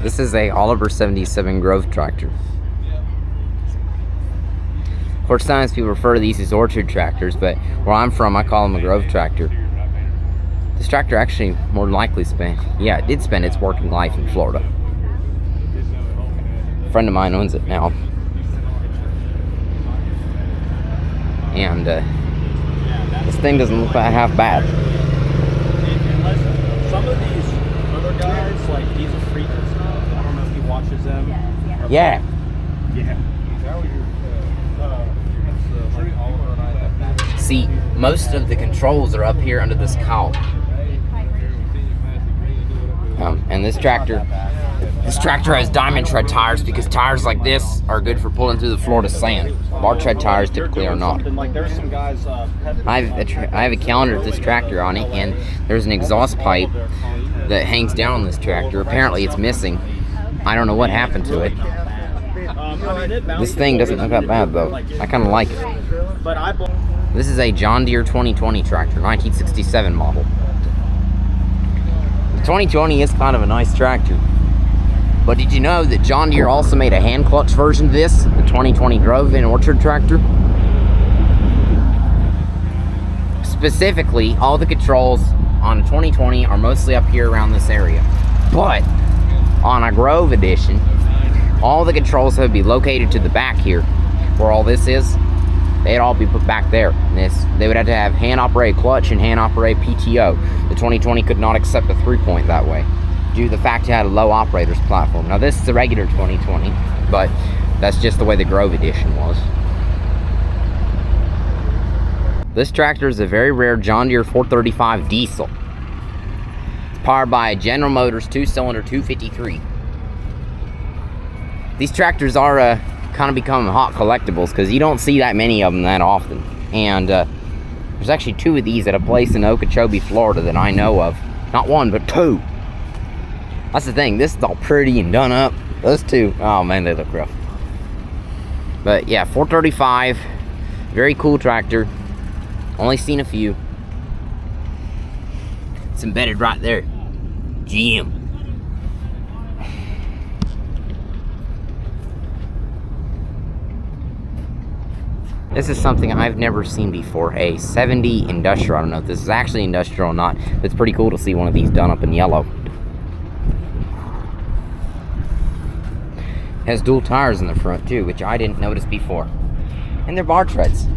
This is a Oliver 77 Grove tractor. Of course, sometimes people refer to these as orchard tractors, but where I'm from, I call them a Grove tractor. This tractor actually more than likely it did spend its working life in Florida. A friend of mine owns it now. And this thing doesn't look half bad. Some of these other guys, like he's a freak and stuff. I don't know if he watches them. Yeah. See, most of the controls are up here under this cowl. And this tractor has diamond tread tires because tires like this are good for pulling through the Florida sand. Bar tread tires typically are not. I have a calendar with this tractor on it, and there's an exhaust pipe that hangs down on this tractor. Apparently it's missing. I don't know what happened to it. This thing doesn't look that bad though. I kind of like it. This is a John Deere 2020 tractor, 1967 model. The 2020 is kind of a nice tractor. But did you know that John Deere also made a hand clutch version of this, the 2020 Grove and Orchard tractor? Specifically, all the controls on a 2020 are mostly up here around this area. But on a Grove edition, all the controls would be located to the back here, where all this is. They'd all be put back there. They would have to have hand-operated clutch and hand-operated PTO. The 2020 could not accept a 3-point that way, due to the fact it had a low operator's platform. Now this is a regular 2020, but that's just the way the Grove edition was. This tractor is a very rare John Deere 435 diesel. It's powered by a General Motors 2-cylinder 253. These tractors are kind of becoming hot collectibles because you don't see that many of them that often. And there's actually 2 of these at a place in Okeechobee, Florida that I know of. Not 1, but 2. That's the thing, this is all pretty and done up. Those 2, oh man, they look rough. But yeah, 435, very cool tractor. Only seen a few. It's embedded right there. GM. This is something I've never seen before, a 70 industrial. I don't know if this is actually industrial or not, but it's pretty cool to see one of these done up in yellow. It has dual tires in the front too, which I didn't notice before. And they're bar treads.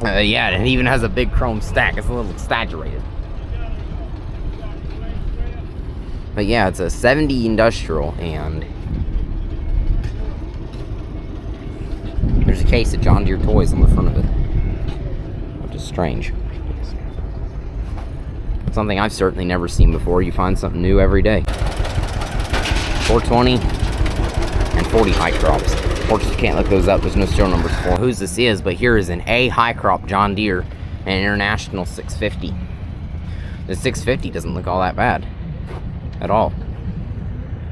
Yeah, it even has a big chrome stack. It's a little exaggerated. But yeah, it's a 70 industrial, and there's a case of John Deere toys on the front of it, which is strange. Something I've certainly never seen before. You find something new every day. 420 and 40 high crops. Of course, you can't look those up. There's no serial numbers for whose this is, but here is an A high crop John Deere and an International 650. The 650 doesn't look all that bad at all.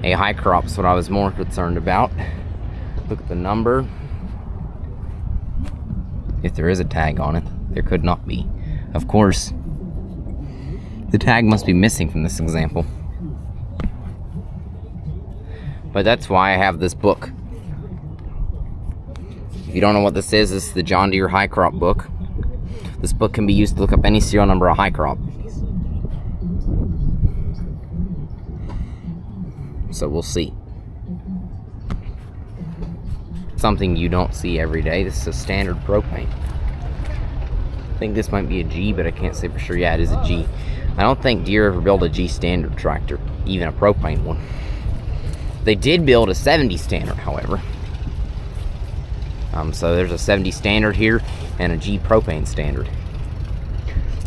A high crop's what I was more concerned about. Look at the number. If there is a tag on it, there could not be. Of course, the tag must be missing from this example. But that's why I have this book. If you don't know what this is the John Deere High Crop book. This book can be used to look up any serial number of high crop. So we'll see. Something you don't see every day. This is a standard propane. I think this might be a G, but I can't say for sure. Yeah, it is a G. I don't think Deere ever built a G standard tractor, even a propane one. They did build a 70 standard, however. So there's a 70 standard here and a G propane standard.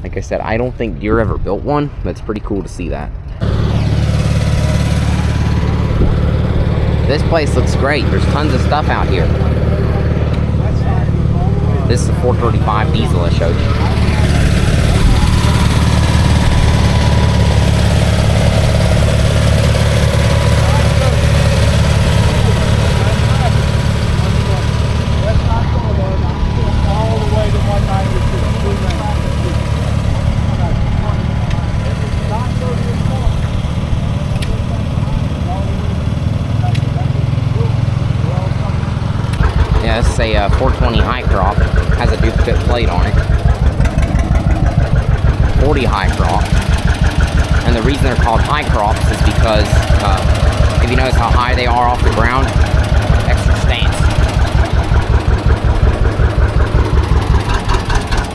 Like I said, I don't think Deere ever built one, but it's pretty cool to see that. This place looks great. There's tons of stuff out here. This is a 435 diesel I showed you. Yeah, this is a 420 high crop. Has a duplicate plate on it. 40 high crop. And the reason they're called high crops is because if you notice how high they are off the ground, extra stance.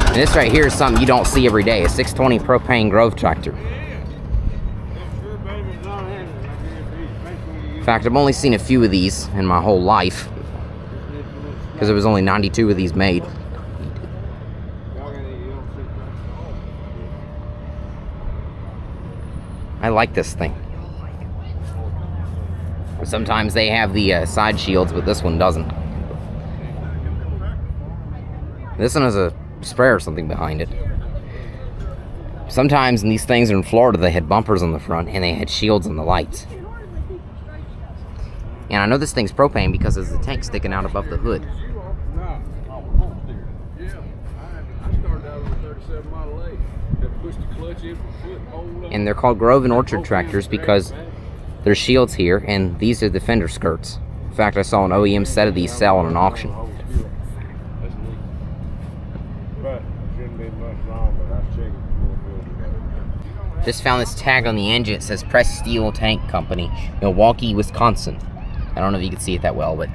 And this right here is something you don't see every day. A 620 propane grove tractor. In fact, I've only seen a few of these in my whole life, because there was only 92 of these made. I like this thing. Sometimes they have the side shields, but this one doesn't. This one has a sprayer or something behind it. Sometimes in these things in Florida, they had bumpers on the front and they had shields on the lights. And I know this thing's propane because there's a tank sticking out above the hood. And they're called Grove and Orchard tractors because there's shields here, and these are the fender skirts. In fact, I saw an OEM set of these sell on an auction. Just found this tag on the engine. It says Press Steel Tank Company, Milwaukee, Wisconsin. I don't know if you can see it that well, but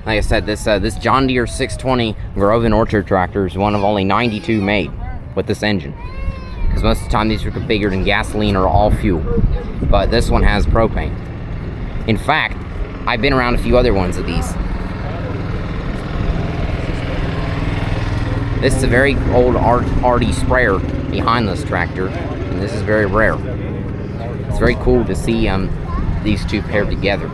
like I said, this John Deere 620 Grove and Orchard tractor is one of only 92 made with this engine. Because most of the time these are configured in gasoline or all fuel, but this one has propane. In fact, I've been around a few other ones of these. This is a very old RD sprayer behind this tractor, and this is very rare. It's very cool to see these two paired together.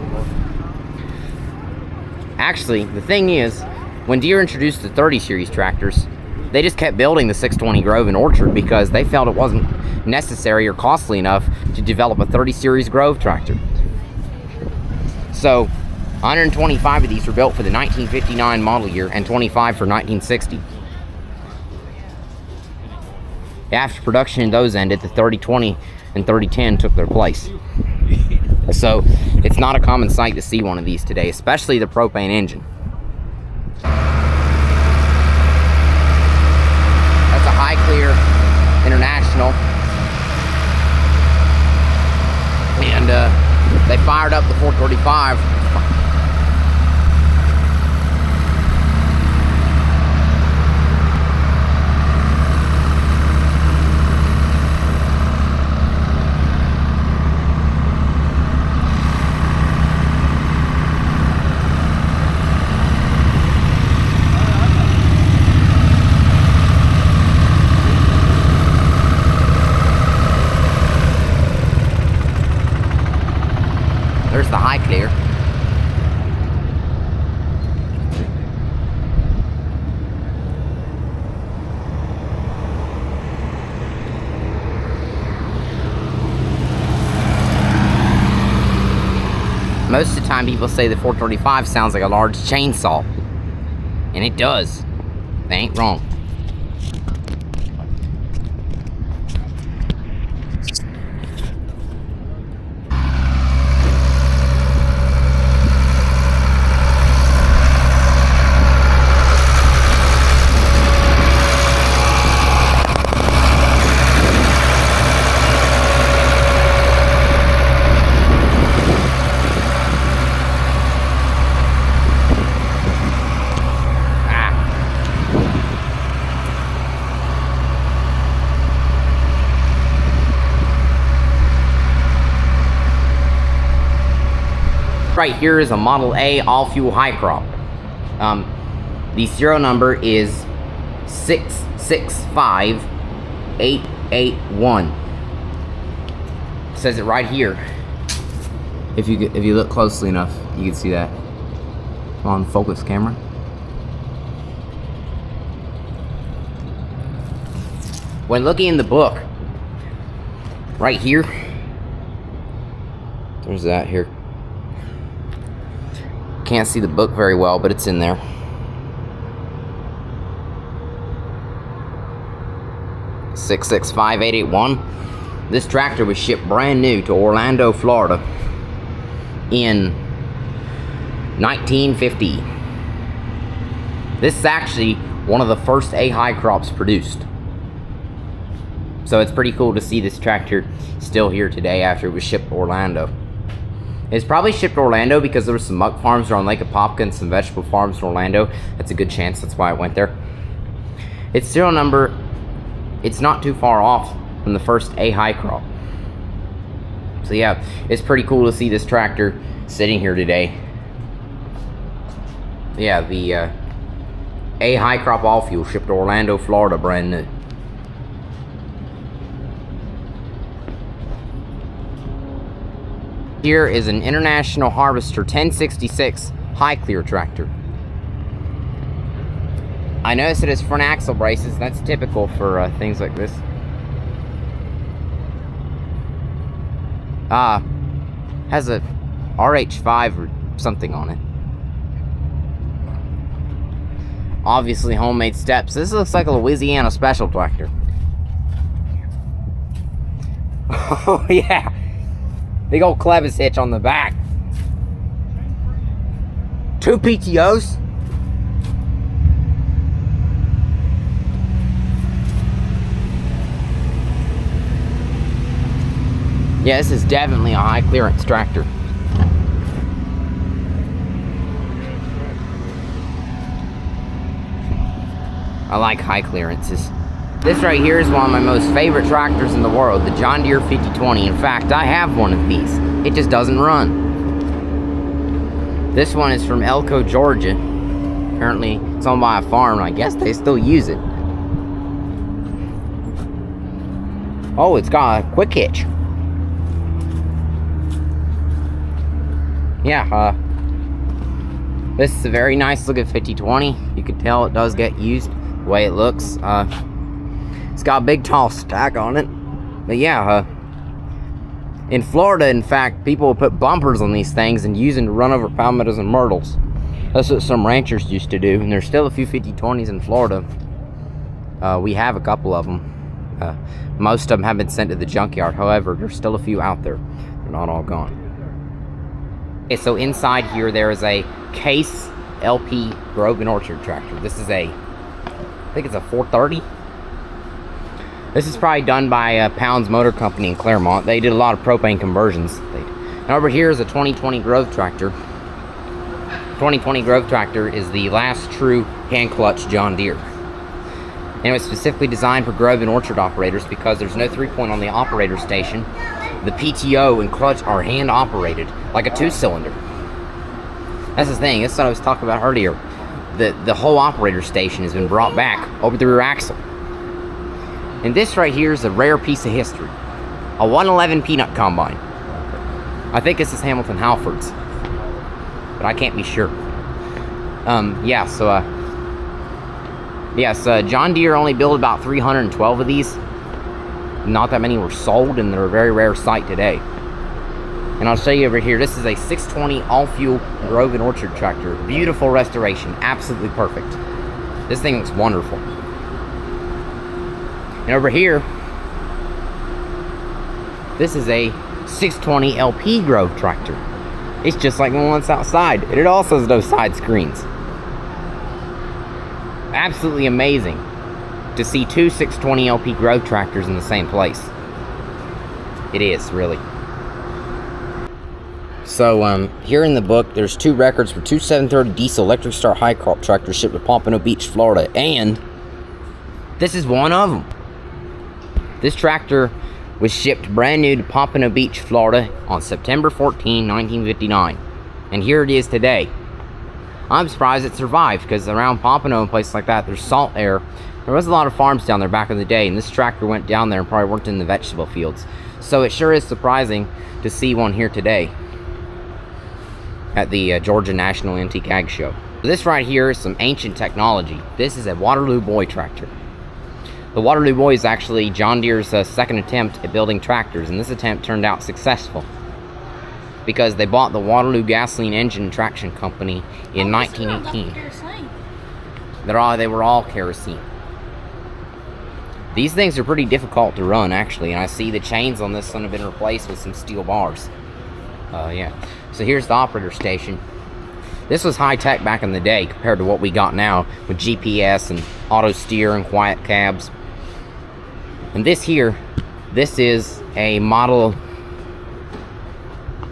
Actually, the thing is, when Deere introduced the 30 series tractors, they just kept building the 620 Grove and Orchard because they felt it wasn't necessary or costly enough to develop a 30 series Grove tractor. So 125 of these were built for the 1959 model year and 25 for 1960. After production in those ended, the 3020 and 3010 took their place. So it's not a common sight to see one of these today, especially the propane engine. That's a High Clear International. And they fired up the 435. There's the High Clear. Most of the time people say the 435 sounds like a large chainsaw. And it does. They ain't wrong. Right here is a Model A all-fuel high crop. The serial number is 665881. It says it right here. If you look closely enough, you can see that on focus camera. When looking in the book, right here, there's that here. Can't see the book very well, but it's in there. (665,881). This tractor was shipped brand new to Orlando, Florida in 1950. This is actually one of the first A high crops produced. So it's pretty cool to see this tractor still here today after it was shipped to Orlando. It's probably shipped to Orlando because there were some muck farms around Lake Apopka and some vegetable farms in Orlando. That's a good chance, that's why it went there. It's still a number, it's not too far off from the first A high crop. So yeah, it's pretty cool to see this tractor sitting here today. Yeah, the A high crop all fuel shipped to Orlando, Florida, brand new. Here is an International Harvester 1066 high clear tractor. I noticed it has front axle braces. That's typical for things like this. Has a RH5 or something on it. Obviously homemade steps. This looks like a Louisiana special tractor. Oh yeah. Big old clevis hitch on the back. 2 PTOs. Yeah, this is definitely a high clearance tractor. I like high clearances. This right here is one of my most favorite tractors in the world, the John Deere 5020. In fact, I have one of these. It just doesn't run. This one is from Elko, Georgia. Apparently, it's owned by a farm, and I guess they still use it. Oh, it's got a quick hitch. Yeah, this is a very nice looking 5020. You can tell it does get used the way it looks. It's got a big tall stack on it. But yeah, in Florida, in fact, people will put bumpers on these things and use them to run over palmettos and myrtles. That's what some ranchers used to do, and there's still a few 5020s in Florida. We have a couple of them. Most of them have been sent to the junkyard. However, there's still a few out there. They're not all gone. Okay, so inside here there is a Case LP Grove and Orchard tractor. This is I think it's a 430. This is probably done by Pounds Motor Company in Claremont. They did a lot of propane conversions. And over here is a 2020 Grove tractor. 2020 Grove tractor is the last true hand clutch John Deere. And it was specifically designed for Grove and Orchard operators because there's no 3-point on the operator station. The PTO and clutch are hand operated, like a 2-cylinder. That's the thing, that's what I was talking about earlier. The whole operator station has been brought back over the rear axle. And this right here is a rare piece of history. A 111 peanut combine. I think this is Hamilton Halford's, but I can't be sure. John Deere only built about 312 of these. Not that many were sold, and they're a very rare sight today. And I'll show you over here, this is a 620 all-fuel Grove and Orchard tractor. Beautiful restoration, absolutely perfect. This thing looks wonderful. And over here, this is a 620 LP Grove tractor. It's just like the one that's outside, and it also has no side screens. Absolutely amazing to see 2 620 LP Grove tractors in the same place. It is, really. So, here in the book, there's 2 records for 2 730 diesel electric start high crop tractors shipped to Pompano Beach, Florida, and this is one of them. This tractor was shipped brand new to Pompano Beach, Florida on September 14, 1959. And here it is today. I'm surprised it survived, because around Pompano and places like that, there's salt air. There was a lot of farms down there back in the day, and this tractor went down there and probably worked in the vegetable fields. So it sure is surprising to see one here today at the Georgia National Antique Ag Show. This right here is some ancient technology. This is a Waterloo Boy tractor. The Waterloo Boy is actually John Deere's second attempt at building tractors, and this attempt turned out successful because they bought the Waterloo Gasoline Engine and Traction Company in 1918. They were all kerosene. These things are pretty difficult to run, actually, and I see the chains on this one have been replaced with some steel bars. So here's the operator station. This was high tech back in the day compared to what we got now with GPS and auto steer and quiet cabs. And this here, this is a model.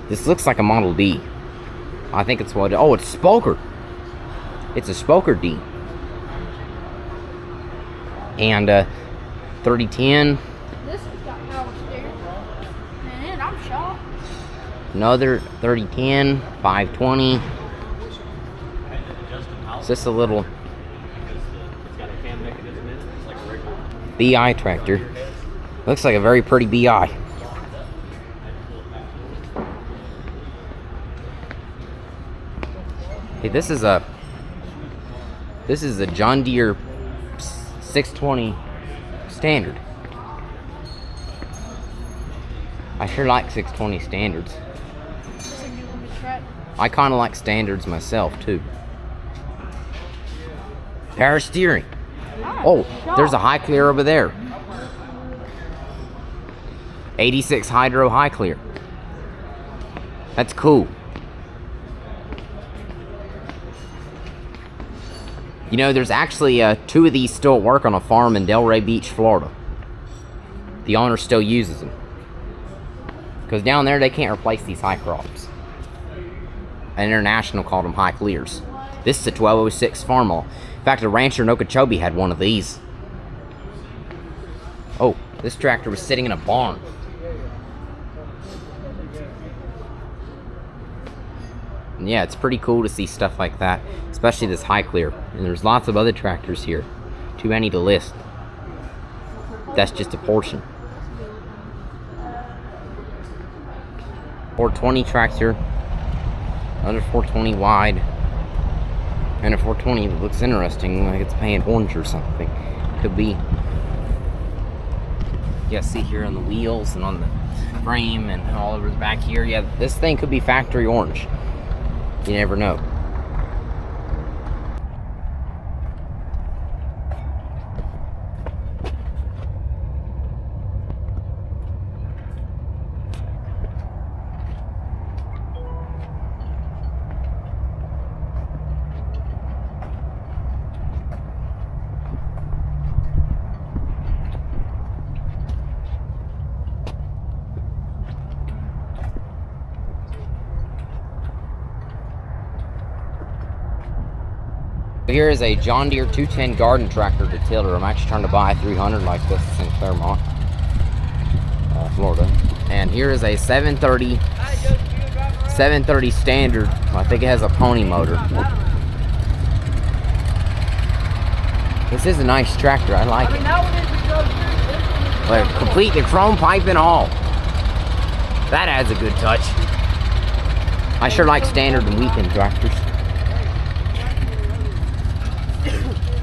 This looks like a Model D. I think it's what. Oh, it's Spoker. It's a Spoker D. And 3010. This has got power steering. Man, I'm shocked. Another 3010, 520. It's just a little BI tractor. Looks like a very pretty BI. Hey, this is a John Deere 620 standard. I sure like 620 standards. This would be one to try. I kind of like standards myself too. Power steering. Oh, there's a high clear over there. 86 hydro high clear. That's cool. You know, there's actually 2 of these still at work on a farm in Delray Beach, Florida. The owner still uses them. Because down there, they can't replace these high crops. International called them high clears. This is a 1206 Farmall. In fact, a rancher in Okeechobee had one of these. Oh, this tractor was sitting in a barn. And yeah, it's pretty cool to see stuff like that, especially this high clear. And there's lots of other tractors here. Too many to list. That's just a portion. 420 tractor. Another 420 wide. And a 420 that looks interesting, like it's painted orange or something. Could be. Yeah, see here on the wheels and on the frame and all over the back here. Yeah, this thing could be factory orange. You never know. Here is a John Deere 210 garden tractor to tiller. I'm actually trying to buy a 300 like this in Claremont, Florida. And here is a 730 standard. I think it has a pony motor. This is a nice tractor. I like it. Like, complete the chrome pipe and all. That adds a good touch. I sure like standard and weekend tractors.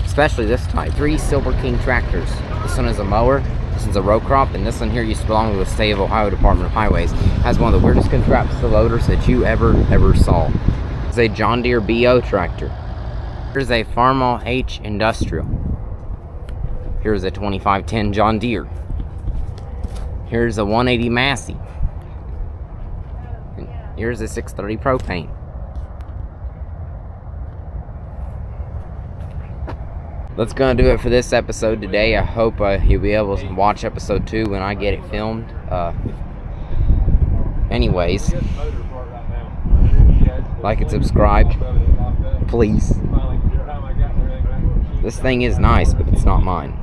Especially this type. 3 Silver King tractors. This one is a mower, this one's a row crop, and this one here used to belong to the State of Ohio Department of Highways. Has one of the weirdest contraption loaders that you ever saw. It's a John Deere BO tractor. Here's a Farmall H Industrial. Here's a 2510 John Deere. Here's a 180 Massey. And here's a 630 Propane. That's gonna do it for this episode today. I hope you'll be able to watch episode 2 when I get it filmed. Anyways, like and subscribe, please. This thing is nice, but it's not mine.